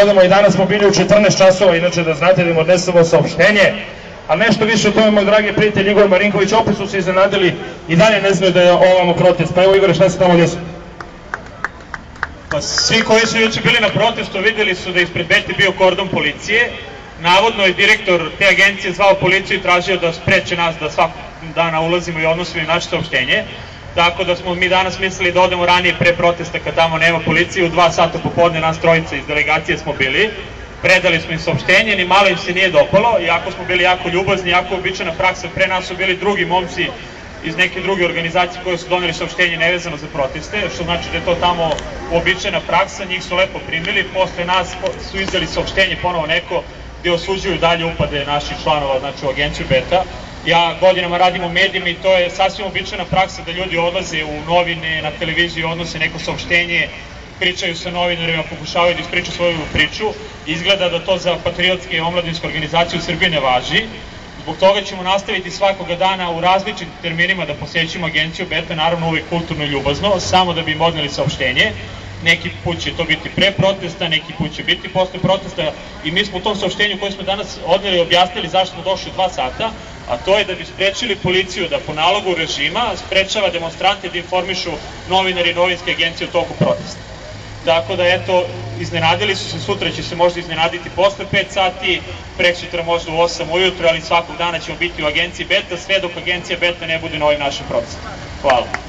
odemo i danas smo bili u 14 časova, inače da znate da im odnesemo saopštenje, a nešto više o tome, moj dragi prijatelj Igor Marinković, opet su se iznenadili i dalje ne znaju da je ovamo protest. Pa evo Igor, šta se tamo desi? Pa svi koji su juče bili na protestu videli su da ispred Bete bio kordon policije. Navodno je direktor te agencije zvao policiju i tražio da spreče nas da svakog dana ulazimo i odnosimo naše saopštenje. Tako da smo mi danas mislili da odemo ranije pre protesta kad tamo nema policije. U 2 sata popodne nas trojica iz delegacije smo bili. Predali smo im saopštenje, ni malo im se nije dopalo, iako smo bili jako ljubazni, jako običajna praksa. Pre nas su bili drugi momci iz neke druge organizacije koje su doneli saopštenje nevezano za proteste, što znači da je to tamo uobičajena praksa, njih su lepo primili. Posle nas su izdali saopštenje ponovo neko gde osuđuju dalje upade naših članova, znači u agenciju Beta. Ja godinama radim u medijima i to je sasvim običajna praksa da ljudi odlaze u novine, na televiziju, odnose neko saopštenje, pričaju sa novinarima, pokušavaju da ispriču svoju priču. Izgleda da to za patriotske i omladinske organizacije u Srbiji ne važi. Zbog toga ćemo nastaviti svakoga dana u različitim terminima da posjećimo agenciju Beta, naravno uvijek kulturno i ljubazno, samo da bi im odneli saopštenje. Neki put će to biti pre protesta, neki put će biti posle protesta i mi smo u tom saopštenju koje smo danas odneli objasnili zašto smo došli 2 sata, a to je da bi sprečili policiju da po nalogu režima sprečava demonstrante da informišu novinari i novinske agencije u toku protesta. Tako da eto, iznenadili su se, sutra će se možda iznenaditi posle 5 sati, preksutra možda u 8 ujutro, ali svakog dana ćemo biti u agenciji Beta, sve dok agencija Beta ne bude na ovim našim protestima. Hvala.